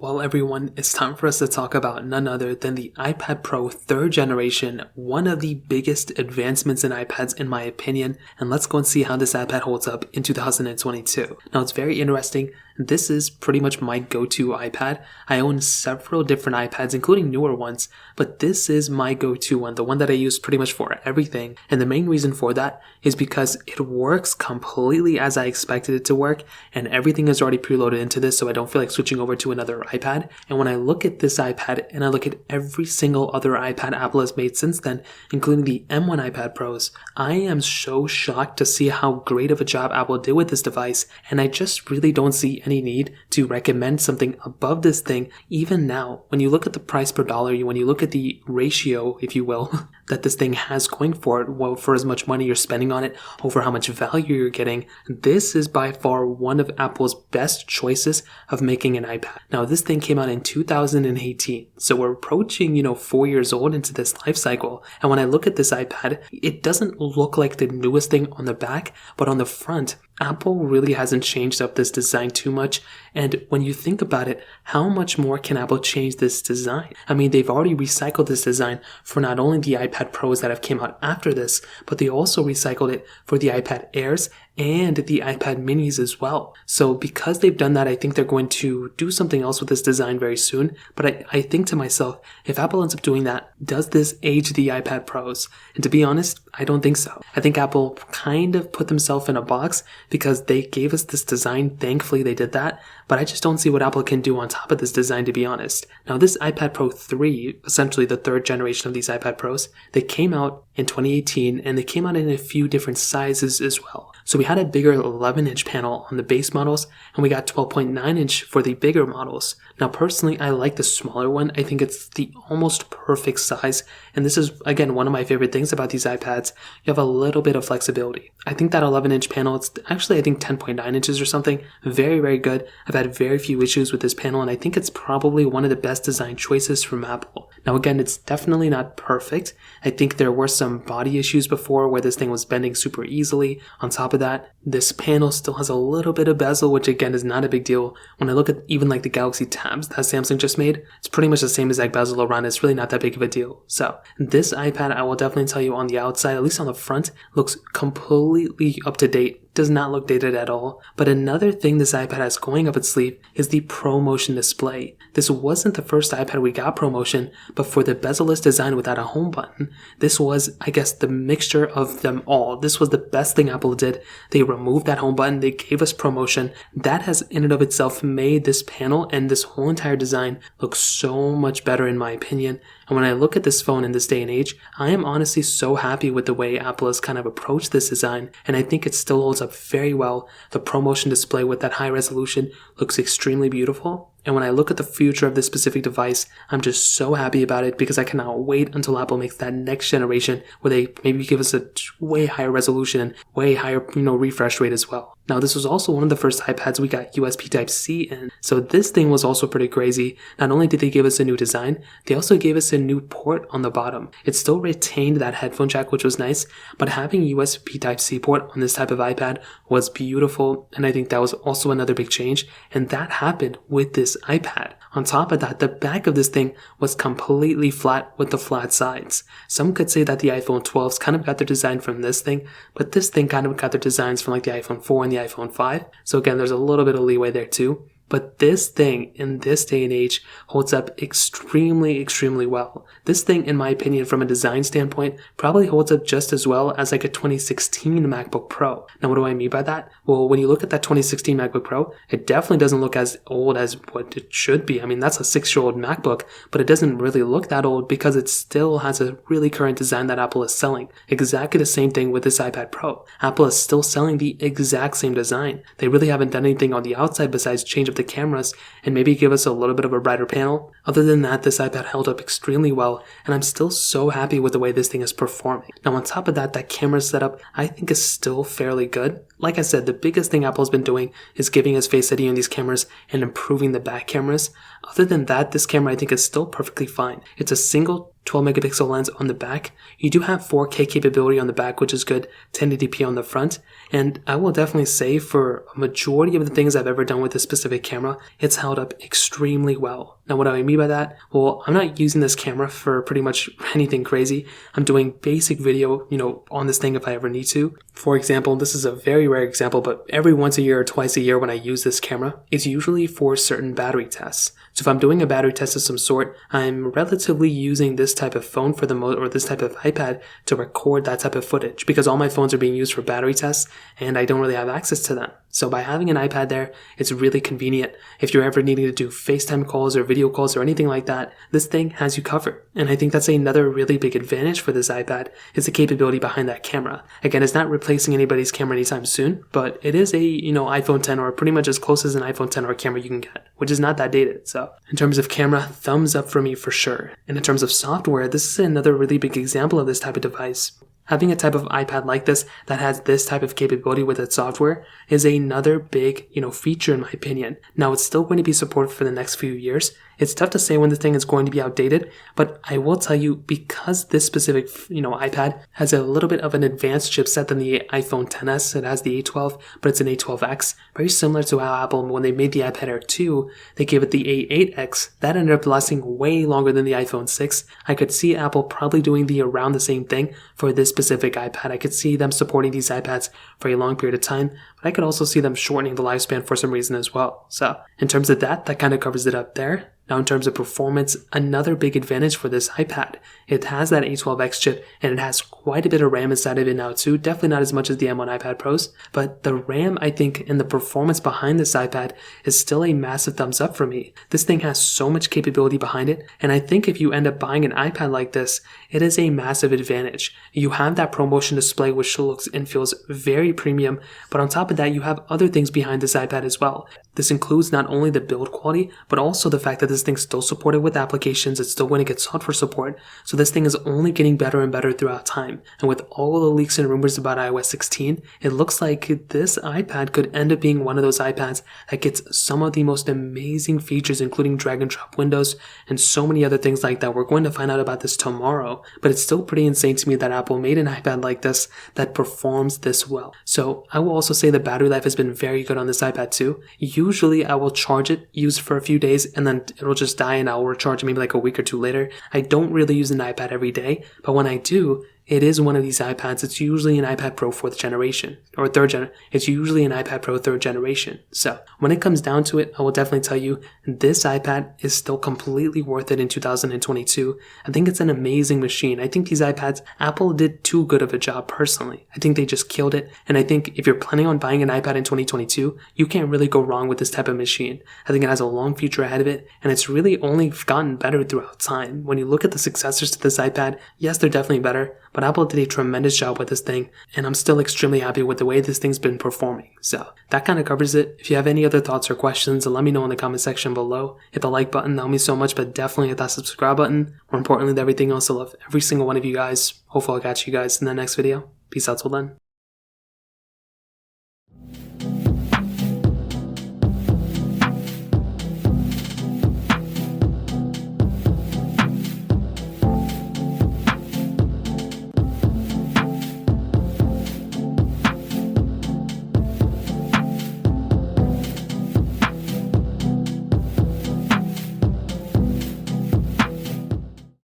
Well, everyone, it's time for us to talk about none other than the iPad Pro 3rd generation, one of the biggest advancements in iPads in my opinion, and let's go and see how this iPad holds up in 2022. Now, it's very interesting. This is pretty much my go-to iPad. I own several different iPads, including newer ones, but this is my go-to one, the one that I use pretty much for everything. And the main reason for that is because it works completely as I expected it to work, and everything is already preloaded into this, so I don't feel like switching over to another iPad. And when I look at this iPad and I look at every single other iPad Apple has made since then, including the M1 iPad Pros, I am so shocked to see how great of a job Apple did with this device, and I just really don't see any need to recommend something above this thing even now. When you look at the price per dollar, when you look at the ratio, if you will, that this thing has going for it, well, for as much money you're spending on it over how much value you're getting, this is by far one of Apple's best choices of making an iPad. Now, this thing came out in 2018, so we're approaching, 4 years old into this life cycle. And when I look at this iPad, it doesn't look like the newest thing on the back, but on the front, Apple really hasn't changed up this design too much. And when you think about it, how much more can Apple change this design? I mean, they've already recycled this design for not only the iPad Pros that have came out after this, but they also recycled it for the iPad Airs and the iPad minis as well. So because they've done that, I think they're going to do something else with this design very soon. But I think to myself, if Apple ends up doing that, does this age the iPad Pros? And to be honest, I don't think so. I think Apple kind of put themselves in a box because they gave us this design. Thankfully, they did that. But I just don't see what Apple can do on top of this design, to be honest. Now, this iPad Pro 3, essentially the 3rd generation of these iPad Pros, they came out in 2018 and they came out in a few different sizes as well. So we had a bigger 11-inch panel on the base models, and we got 12.9-inch for the bigger models. Now, personally, I like the smaller one. I think it's the almost perfect size, and this is, again, one of my favorite things about these iPads. You have a little bit of flexibility. I think that 11-inch panel, it's actually, I think, 10.9 inches or something. Very, very good. I've had very few issues with this panel, and I think it's probably one of the best design choices from Apple. Now, again, it's definitely not perfect. I think there were some body issues before where this thing was bending super easily. On top of that, this panel still has a little bit of bezel, which again is not a big deal. When I look at even like the Galaxy Tabs that Samsung just made, it's pretty much the same exact bezel around. It's really not that big of a deal. So this iPad, I will definitely tell you, on the outside, at least on the front, looks completely up to date. Does not look dated at all. But another thing this iPad has going up its sleeve is the ProMotion display. This wasn't the first iPad we got ProMotion, but for the bezel-less design without a home button, this was, I guess, the mixture of them all. This was the best thing Apple did. They removed that home button. They gave us ProMotion. That has in and of itself made this panel and this whole entire design look so much better in my opinion. And when I look at this phone in this day and age, I am honestly so happy with the way Apple has kind of approached this design, and I think it still holds up very well. The ProMotion display with that high resolution looks extremely beautiful. And when I look at the future of this specific device, I'm just so happy about it because I cannot wait until Apple makes that next generation where they maybe give us a way higher resolution and way higher, refresh rate as well. Now, this was also one of the first iPads we got USB Type-C in. So this thing was also pretty crazy. Not only did they give us a new design, they also gave us a new port on the bottom. It still retained that headphone jack, which was nice, but having USB Type-C port on this type of iPad was beautiful, and I think that was also another big change, and that happened with this iPad. On top of that, the back of this thing was completely flat with the flat sides. Some could say that the iPhone 12s kind of got their design from this thing, but this thing kind of got their designs from like the iPhone 4 and the iPhone 5. So again, there's a little bit of leeway there too. But this thing, in this day and age, holds up extremely, extremely well. This thing, in my opinion, from a design standpoint, probably holds up just as well as like a 2016 MacBook Pro. Now, what do I mean by that? Well, when you look at that 2016 MacBook Pro, it definitely doesn't look as old as what it should be. I mean, that's a 6-year-old MacBook, but it doesn't really look that old because it still has a really current design that Apple is selling. Exactly the same thing with this iPad Pro. Apple is still selling the exact same design. They really haven't done anything on the outside besides change up the cameras and maybe give us a little bit of a brighter panel. Other than that, this iPad held up extremely well, and I'm still so happy with the way this thing is performing. Now, on top of that, that camera setup I think is still fairly good. Like I said, the biggest thing Apple's been doing is giving us Face ID on these cameras and improving the back cameras. Other than that, this camera I think is still perfectly fine. It's a single 12 megapixel lens on the back. You do have 4K capability on the back, which is good, 1080p on the front. And I will definitely say for a majority of the things I've ever done with this specific camera, it's held up extremely well. Now, what do I mean by that? Well, I'm not using this camera for pretty much anything crazy. I'm doing basic video, on this thing if I ever need to. For example, this is a very rare example, but every once a year or twice a year when I use this camera, it's usually for certain battery tests. So if I'm doing a battery test of some sort, I'm relatively using this type of phone for or this type of iPad to record that type of footage because all my phones are being used for battery tests and I don't really have access to them. So by having an iPad there, it's really convenient. If you're ever needing to do FaceTime calls or video calls or anything like that, this thing has you covered. And I think that's another really big advantage for this iPad is the capability behind that camera. Again, it's not replacing anybody's camera anytime soon, but it is a, iPhone 10 or pretty much as close as an iPhone 10 or camera you can get, which is not that dated. So in terms of camera, thumbs up for me for sure. And in terms of software, this is another really big example of this type of device. Having a type of iPad like this that has this type of capability with its software is another big, feature in my opinion. Now, it's still going to be supported for the next few years. It's tough to say when this thing is going to be outdated, but I will tell you because this specific, iPad has a little bit of an advanced chipset than the iPhone XS. It has the A12, but it's an A12X. Very similar to how Apple, when they made the iPad Air 2, they gave it the A8X. That ended up lasting way longer than the iPhone 6. I could see Apple probably doing around the same thing for this specific iPad. I could see them supporting these iPads for a long period of time, but I could also see them shortening the lifespan for some reason as well. So in terms of that kind of covers it up there. Now in terms of performance, another big advantage for this iPad, it has that A12X chip and it has quite a bit of RAM inside of it now too. Definitely not as much as the M1 iPad Pros, but the RAM I think and the performance behind this iPad is still a massive thumbs up for me. This thing has so much capability behind it, and I think if you end up buying an iPad like this, it is a massive advantage. You have that ProMotion display which looks and feels very premium, but on top of that you have other things behind this iPad as well. This includes not only the build quality, but also the fact that this thing's still supported with applications. It's still going to get software support. So this thing is only getting better and better throughout time. And with all the leaks and rumors about iOS 16, it looks like this iPad could end up being one of those iPads that gets some of the most amazing features, including drag and drop windows and so many other things like that. We're going to find out about this tomorrow, but it's still pretty insane to me that Apple made an iPad like this that performs this well. So I will also say the battery life has been very good on this iPad too. Usually I will charge it, use it for a few days, and then it'll just die and I'll recharge it maybe like a week or two later. I don't really use an iPad every day, but when I do, it is one of these iPads. It's usually an iPad Pro 4th generation or 3rd gen. It's usually an iPad Pro 3rd generation. So when it comes down to it, I will definitely tell you this iPad is still completely worth it in 2022. I think it's an amazing machine. I think these iPads, Apple did too good of a job personally. I think they just killed it. And I think if you're planning on buying an iPad in 2022, you can't really go wrong with this type of machine. I think it has a long future ahead of it, and it's really only gotten better throughout time. When you look at the successors to this iPad, yes, they're definitely better, but Apple did a tremendous job with this thing, and I'm still extremely happy with the way this thing's been performing. So that kind of covers it. If you have any other thoughts or questions, let me know in the comment section below. Hit the like button, that would mean so much, but definitely hit that subscribe button. More importantly than everything else, I love every single one of you guys. Hopefully I'll catch you guys in the next video. Peace out till then.